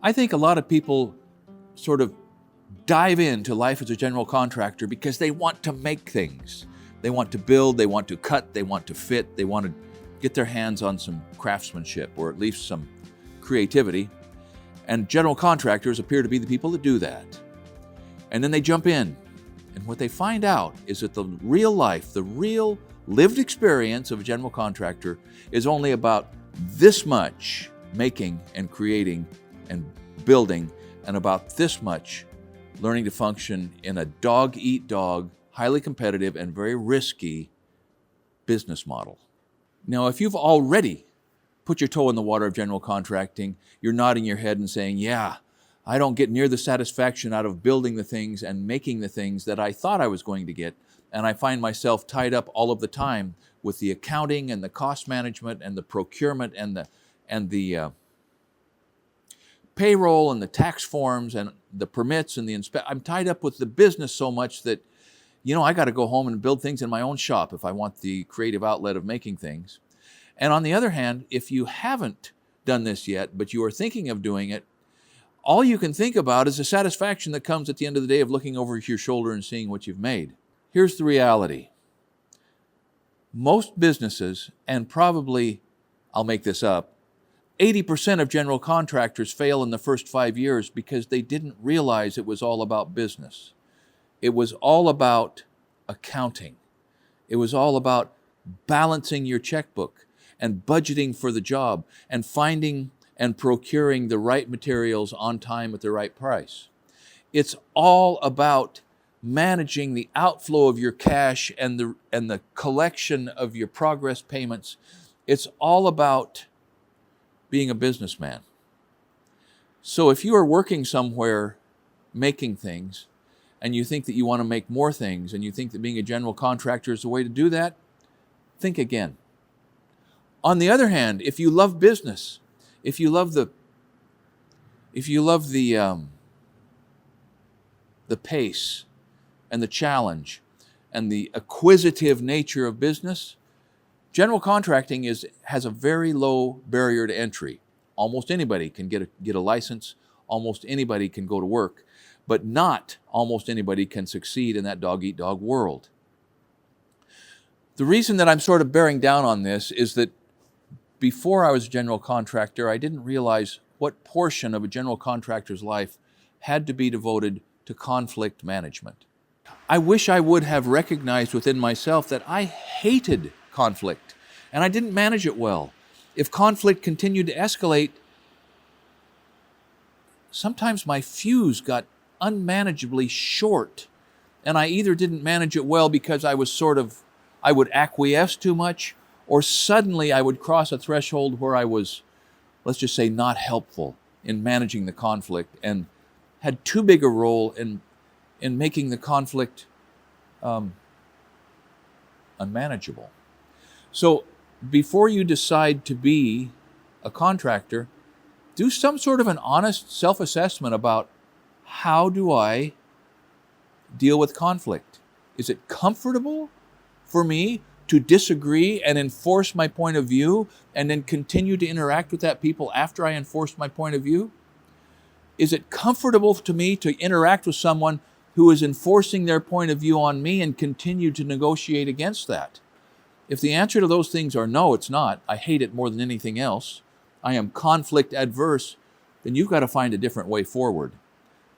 I think a lot of people sort of dive into life as a general contractor because they want to make things. They want to build, they want to cut, they want to fit, they want to get their hands on some craftsmanship or at least some creativity. And general contractors appear to be the people that do that. And then they jump in. And what they find out is that the real life, the real lived experience of a general contractor is only about this much making and creating and building, and about this much learning to function in a dog-eat-dog, highly competitive and very risky business model. Now, if you've already put your toe in the water of general contracting, you're nodding your head and saying, yeah, I don't get near the satisfaction out of building the things and making the things that I thought I was going to get, and I find myself tied up all of the time with the accounting and the cost management and the procurement and the payroll and the tax forms and the permits and I'm tied up with the business so much that, I got to go home and build things in my own shop if I want the creative outlet of making things. And on the other hand, if you haven't done this yet, but you are thinking of doing it, all you can think about is the satisfaction that comes at the end of the day of looking over your shoulder and seeing what you've made. Here's the reality. Most businesses, and probably, I'll make this up, 80% of general contractors fail in the first 5 years because they didn't realize it was all about business. It was all about accounting. It was all about balancing your checkbook and budgeting for the job and finding and procuring the right materials on time at the right price. It's all about managing the outflow of your cash and the collection of your progress payments. It's all about being a businessman. So if you are working somewhere making things and you think that you want to make more things and you think that being a general contractor is the way to do that, think again. On the other hand, if you love business, if you love the pace and the challenge and the acquisitive nature of business, general contracting has a very low barrier to entry. Almost anybody can get a license. Almost anybody can go to work, but not almost anybody can succeed in that dog-eat-dog world. The reason that I'm sort of bearing down on this is that before I was a general contractor, I didn't realize what portion of a general contractor's life had to be devoted to conflict management. I wish I would have recognized within myself that I hated conflict, and I didn't manage it well. If conflict continued to escalate, sometimes my fuse got unmanageably short, and I either didn't manage it well because I would acquiesce too much, or suddenly I would cross a threshold where I was, let's just say, not helpful in managing the conflict and had too big a role in making the conflict unmanageable. So before you decide to be a contractor, do some sort of an honest self-assessment about how do I deal with conflict? Is it comfortable for me to disagree and enforce my point of view and then continue to interact with that people after I enforce my point of view? Is it comfortable to me to interact with someone who is enforcing their point of view on me and continue to negotiate against that? If the answer to those things are no, it's not, I hate it more than anything else, I am conflict adverse, then you've got to find a different way forward.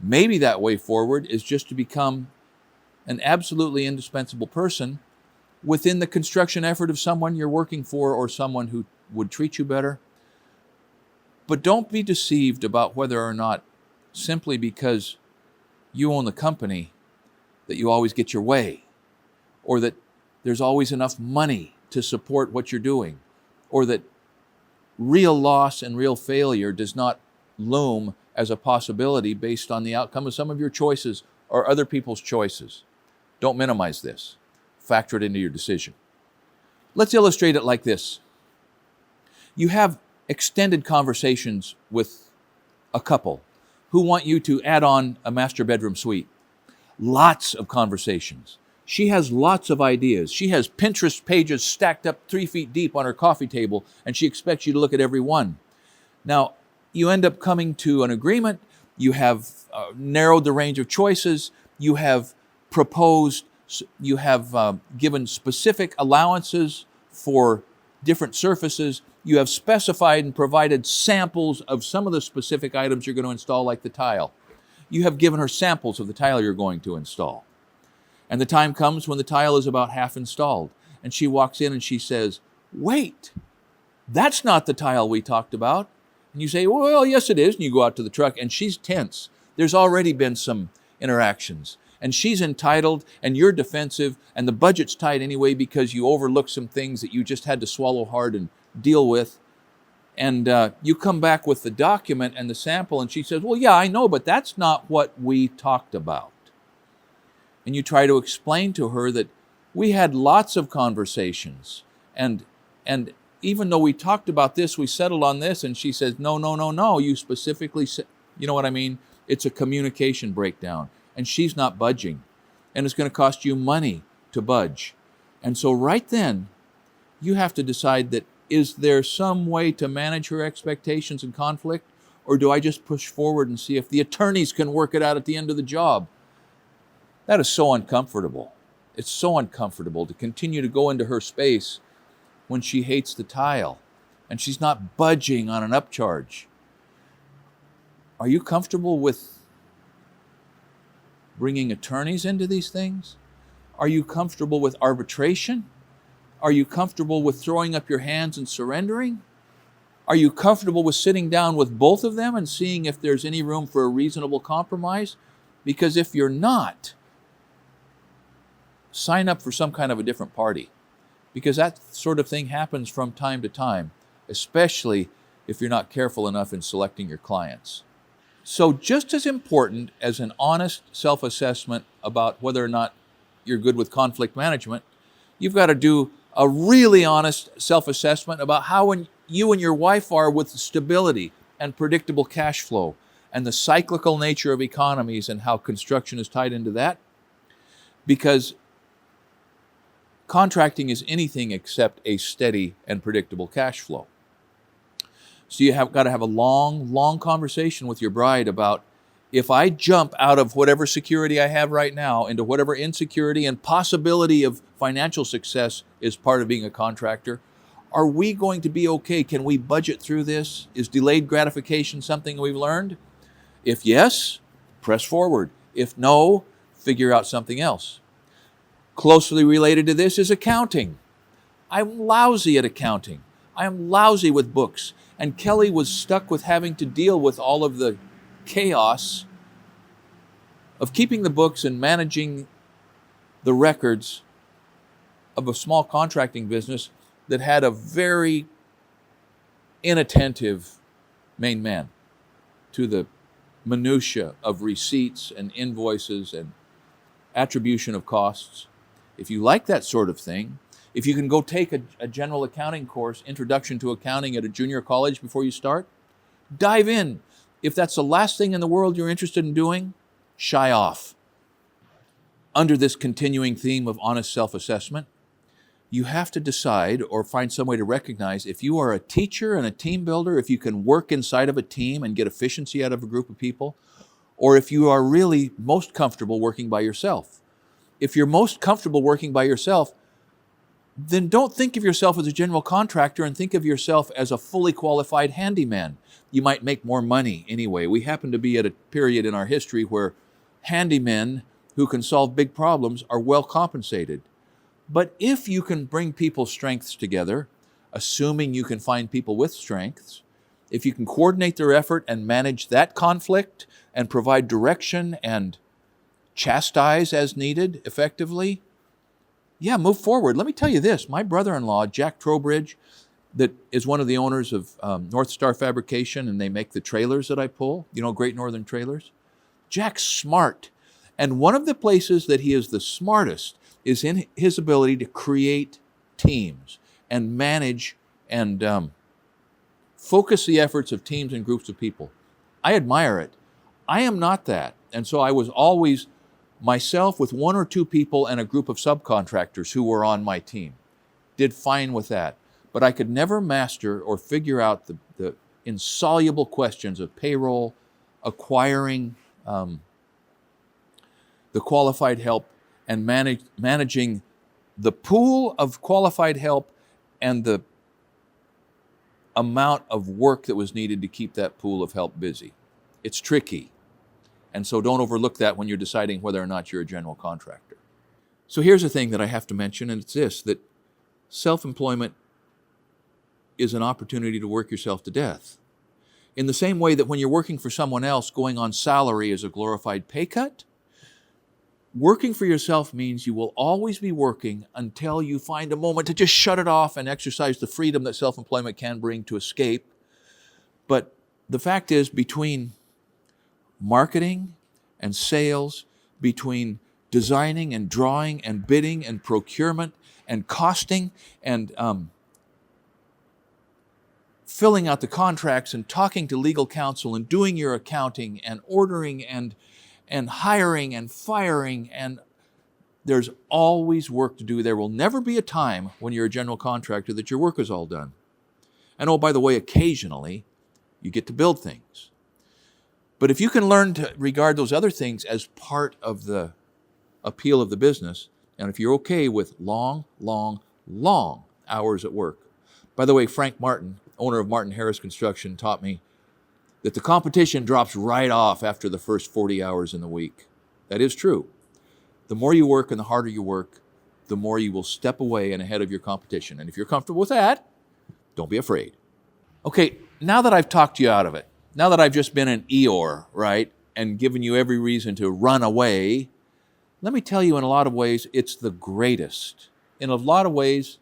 Maybe that way forward is just to become an absolutely indispensable person within the construction effort of someone you're working for or someone who would treat you better. But don't be deceived about whether or not simply because you own the company that you always get your way, or that there's always enough money to support what you're doing, or that real loss and real failure does not loom as a possibility based on the outcome of some of your choices or other people's choices. Don't minimize this. Factor it into your decision. Let's illustrate it like this. You have extended conversations with a couple who want you to add on a master bedroom suite. Lots of conversations. She has lots of ideas. She has Pinterest pages stacked up 3 feet deep on her coffee table, and she expects you to look at every one. Now, you end up coming to an agreement. You have narrowed the range of choices. You have proposed, you have given specific allowances for different surfaces. You have specified and provided samples of some of the specific items you're going to install, like the tile. You have given her samples of the tile you're going to install. And the time comes when the tile is about half installed. And she walks in and she says, wait, that's not the tile we talked about. And you say, well, yes, it is. And you go out to the truck and she's tense. There's already been some interactions. And she's entitled and you're defensive and the budget's tight anyway because you overlooked some things that you just had to swallow hard and deal with. And you come back with the document and the sample and she says, well, yeah, I know, but that's not what we talked about. And you try to explain to her that we had lots of conversations and even though we talked about this, we settled on this, and she says, no, you specifically said, you know what I mean? It's a communication breakdown, and she's not budging, and it's going to cost you money to budge. And so right then, you have to decide that, is there some way to manage her expectations and conflict, or do I just push forward and see if the attorneys can work it out at the end of the job? That is so uncomfortable. It's so uncomfortable to continue to go into her space when she hates the tile and she's not budging on an upcharge. Are you comfortable with bringing attorneys into these things? Are you comfortable with arbitration? Are you comfortable with throwing up your hands and surrendering? Are you comfortable with sitting down with both of them and seeing if there's any room for a reasonable compromise? Because if you're not, sign up for some kind of a different party. Because that sort of thing happens from time to time, especially if you're not careful enough in selecting your clients. So just as important as an honest self-assessment about whether or not you're good with conflict management, you've got to do a really honest self-assessment about how you and your wife are with stability and predictable cash flow and the cyclical nature of economies and how construction is tied into that. Because contracting is anything except a steady and predictable cash flow. So you have got to have a long conversation with your bride about, if I jump out of whatever security I have right now into whatever insecurity and possibility of financial success is part of being a contractor, are we going to be okay? Can we budget through this? Is delayed gratification something we've learned? If yes, press forward. If no, figure out something else. Closely related to this is accounting. I'm lousy at accounting. I am lousy with books. And Kelly was stuck with having to deal with all of the chaos of keeping the books and managing the records of a small contracting business that had a very inattentive main man to the minutia of receipts and invoices and attribution of costs. If you like that sort of thing, if you can go take a general accounting course, Introduction to Accounting at a junior college before you start, dive in. If that's the last thing in the world you're interested in doing, shy off. Under this continuing theme of honest self-assessment, you have to decide or find some way to recognize if you are a teacher and a team builder, if you can work inside of a team and get efficiency out of a group of people, or if you are really most comfortable working by yourself. If you're most comfortable working by yourself, then don't think of yourself as a general contractor and think of yourself as a fully qualified handyman. You might make more money anyway. We happen to be at a period in our history where handymen who can solve big problems are well compensated. But if you can bring people's strengths together, assuming you can find people with strengths, if you can coordinate their effort and manage that conflict and provide direction and chastise as needed effectively, yeah, move forward. Let me tell you this. My brother-in-law, Jack Trowbridge, that is one of the owners of North Star Fabrication, and they make the trailers that I pull, Great Northern Trailers. Jack's smart. And one of the places that he is the smartest is in his ability to create teams and manage and focus the efforts of teams and groups of people. I admire it. I am not that. And so I was always myself with one or two people and a group of subcontractors who were on my team. Did fine with that. But I could never master or figure out the insoluble questions of payroll, acquiring the qualified help, and managing the pool of qualified help and the amount of work that was needed to keep that pool of help busy. It's tricky. And so don't overlook that when you're deciding whether or not you're a general contractor. So here's a thing that I have to mention, and it's this, that self-employment is an opportunity to work yourself to death. In the same way that when you're working for someone else, going on salary is a glorified pay cut, working for yourself means you will always be working until you find a moment to just shut it off and exercise the freedom that self-employment can bring to escape. But the fact is, between marketing and sales, between designing and drawing and bidding and procurement and costing and filling out the contracts and talking to legal counsel and doing your accounting and ordering and hiring and firing, and there's always work to do. There will never be a time when you're a general contractor that your work is all done. And oh, by the way, occasionally you get to build things. But if you can learn to regard those other things as part of the appeal of the business, and if you're okay with long hours at work. By the way, Frank Martin, owner of Martin Harris Construction, taught me that the competition drops right off after the first 40 hours in the week. That is true. The more you work and the harder you work, the more you will step away and ahead of your competition. And if you're comfortable with that, don't be afraid. Okay, now that I've talked you out of it, now that I've just been an Eeyore, right, and given you every reason to run away, let me tell you, in a lot of ways, it's the greatest. In a lot of ways,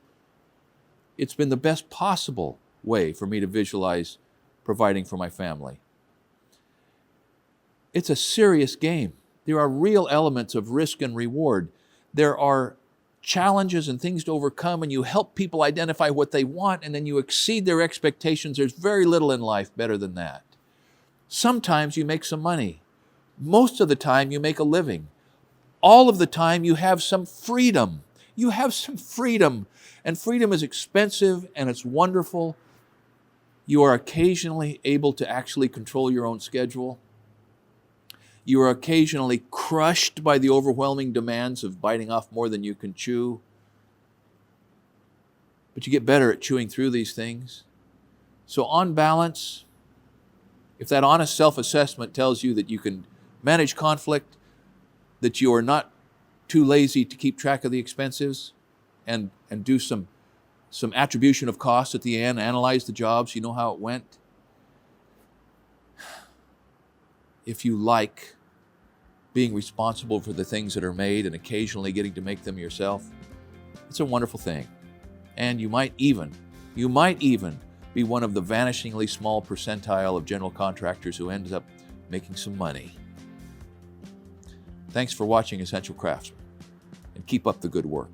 it's been the best possible way for me to visualize providing for my family. It's a serious game. There are real elements of risk and reward. There are challenges and things to overcome, and you help people identify what they want, and then you exceed their expectations. There's very little in life better than that. Sometimes you make some money. Most of the time you make a living. All of the time you have some freedom. You have some freedom, and freedom is expensive and it's wonderful. You are occasionally able to actually control your own schedule. You are occasionally crushed by the overwhelming demands of biting off more than you can chew. But you get better at chewing through these things. So on balance, if that honest self-assessment tells you that you can manage conflict, that you are not too lazy to keep track of the expenses and do some attribution of costs at the end, analyze the jobs, you know how it went. If you like being responsible for the things that are made and occasionally getting to make them yourself, it's a wonderful thing. And you might even be one of the vanishingly small percentile of general contractors who ends up making some money. Thanks for watching Essential Craftsman, and keep up the good work.